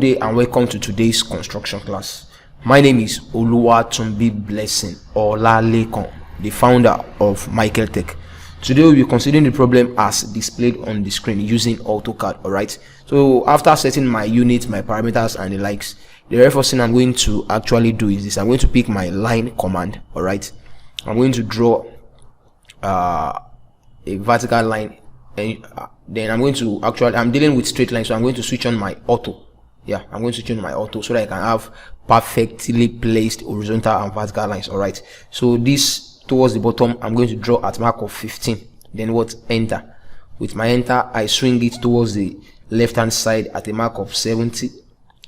Good day and welcome to today's construction class. My name is Oluwatumbi Blessing Olalekon, the founder of Maeklltech. Today we'll be considering the problem as displayed on the screen using AutoCAD. Alright, so after setting my units, my parameters and the likes, the very first thing I'm going to actually do is this. I'm going to pick my line command. Alright, I'm going to draw a vertical line, and then I'm going to I'm dealing with straight lines, so I'm going to switch on my auto. Yeah, I'm going to change my auto so that I can have perfectly placed horizontal and vertical lines. All right, so this towards the bottom, I'm going to draw at mark of 15. Then what? Enter. With my enter, I swing it towards the left hand side at a mark of 70.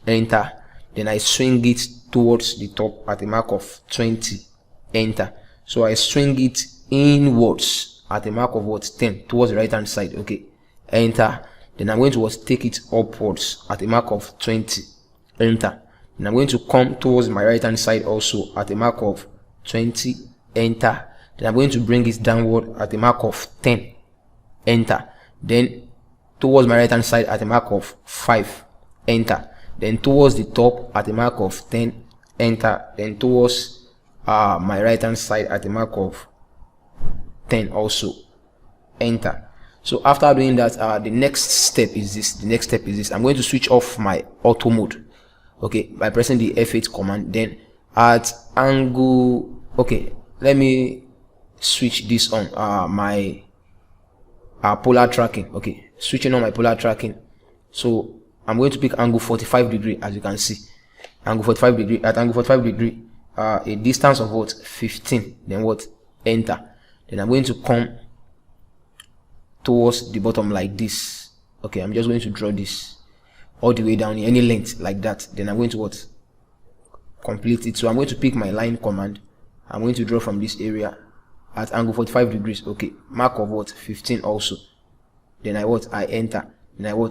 Enter. Then I swing it towards the top at a mark of 20. Enter. So I swing it inwards at a mark of what? 10 towards the right hand side. Okay. Enter. Then I'm going to take it upwards at a mark of 20. Enter. And I'm going to come towards my right hand side also at a mark of 20. Enter. Then I'm going to bring it downward at a mark of 10. Enter. Then towards my right hand side at a mark of 5. Enter. Then towards the top at a mark of 10. Enter. Then towards my right hand side at a mark of 10 also. Enter. So after doing that, the next step is this. I'm going to switch off my auto mode, okay, by pressing the F8 command. Then at angle, okay, let me switch this on my polar tracking. Okay, switching on my polar tracking. So I'm going to pick angle 45 degree, as you can see. Angle 45 degree. At angle 45 degree, a distance of what? 15. Then what? Enter. Then I'm going to come towards the bottom like this. Okay, I'm just going to draw this all the way down here, any length like that. Then I'm going to what? Complete it. So I'm going to pick my line command. I'm going to draw from this area at angle 45 degrees. Okay, mark of what? 15 also. Then I enter. Then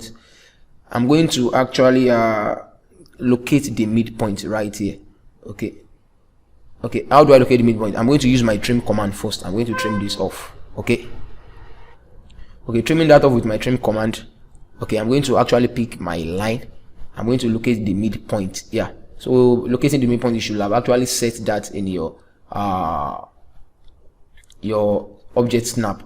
I'm going to actually locate the midpoint right here. Okay, how do I locate the midpoint? I'm going to use my trim command first. I'm going to trim this off. Okay, trimming that off with my trim command. Okay, I'm going to actually pick my line. I'm going to locate the midpoint. Yeah, so locating the midpoint, you should have actually set that in your object snap.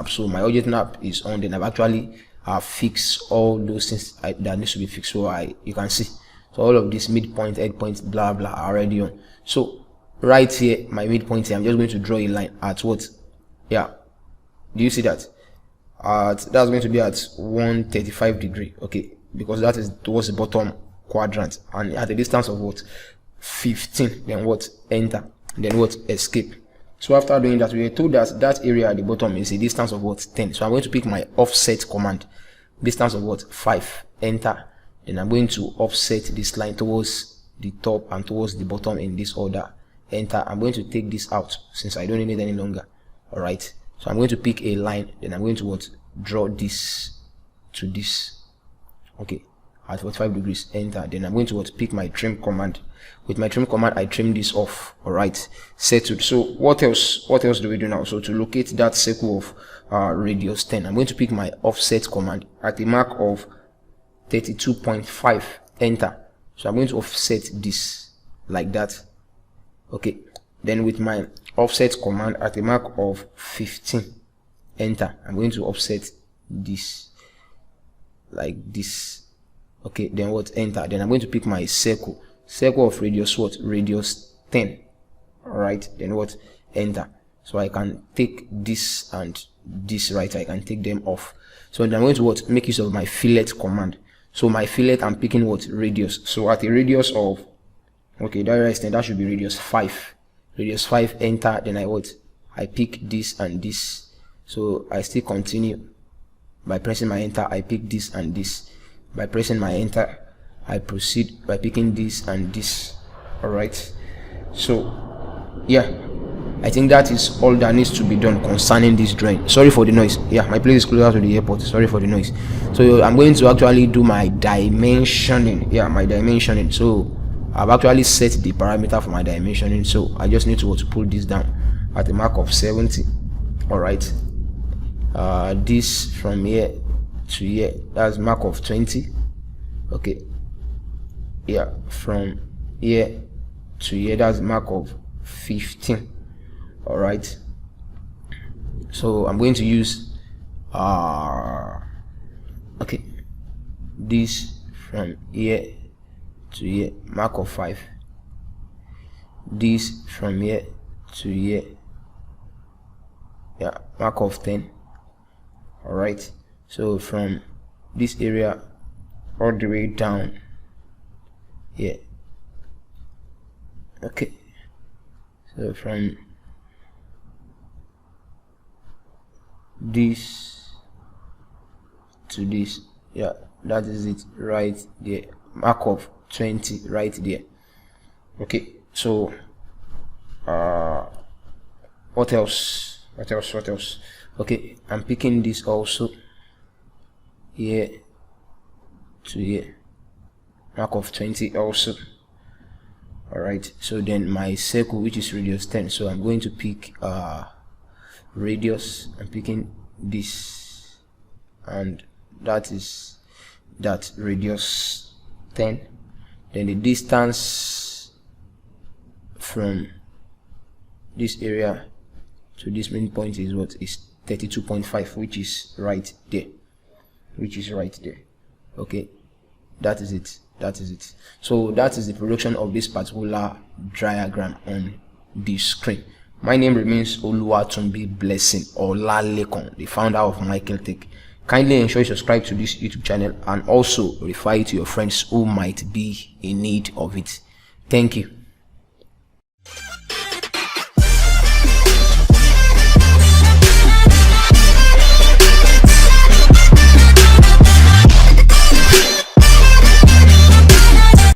So my object snap is on. Then I've actually fixed all those things that needs to be fixed. So you can see, so all of this midpoint, end point, blah blah are already on. So right here, my midpoint here, I'm just going to draw a line at what? Yeah, do you see that? That's going to be at 135 degree. Okay, because that is towards the bottom quadrant and at a distance of what? 15. Then what? Enter. Then what? Escape. So after doing that, we were told that that area at the bottom is a distance of what? 10. So I'm going to pick my offset command, distance of what? 5. Enter. Then I'm going to offset this line towards the top and towards the bottom in this order. Enter. I'm going to take this out since I don't need it any longer. All right, so I'm going to pick a line. Then I'm going to what? Draw this to this. Okay, at 45 degrees. Enter. Then I'm going to what? Pick my trim command. With my trim command, I trim this off. All right, settled. So what else do we do now? So to locate that circle of radius 10, I'm going to pick my offset command at a mark of 32.5. Enter. So I'm going to offset this like that. Okay, then with my offset command at a mark of 15. Enter. I'm going to offset this like this. Okay, then what? Enter. Then I'm going to pick my circle of radius what? Radius 10. All right, then what? Enter. So I can take this and this, right? I can take them off. So then I'm going to what? Make use of my fillet command. So my fillet, I'm picking what? Radius. So at a radius of, okay, that should be radius 5. Radius 5. Enter. Then I pick this and this. So I still continue by pressing my enter. I pick this and this. By pressing my enter, I proceed by picking this and this. All right, so yeah, I think that is all that needs to be done concerning this drawing. Sorry for the noise. Yeah, my place is closer to the airport. Sorry for the noise. So I'm going to actually do my dimensioning. Yeah, my dimensioning. So I've actually set the parameter for my dimensioning. So I just need to pull this down at a mark of 70. All right, this from here to here, that's mark of 20. Okay, yeah, from here to here, that's mark of 15. All right, so I'm going to use okay, this from here to here, mark of 5. This from here to here, yeah, mark of 10. All right, so from this area all the way down here, okay, so from this to this, yeah, that is it right there, mark of 20 right there. Okay, so what else? Okay, I'm picking this also here to here, mark of 20 also. All right, so then my circle, which is radius 10, so I'm going to pick radius. I'm picking this, and that is that radius 10. Then the distance from this area to this main point is what is 32.5, which is right there, okay, that is it. So that is the production of this particular diagram on the screen. My name remains Oluwatumbi Blessing Olalekon, the founder of Maeklltech. Kindly ensure you subscribe to this YouTube channel and also refer it to your friends who might be in need of it. Thank you.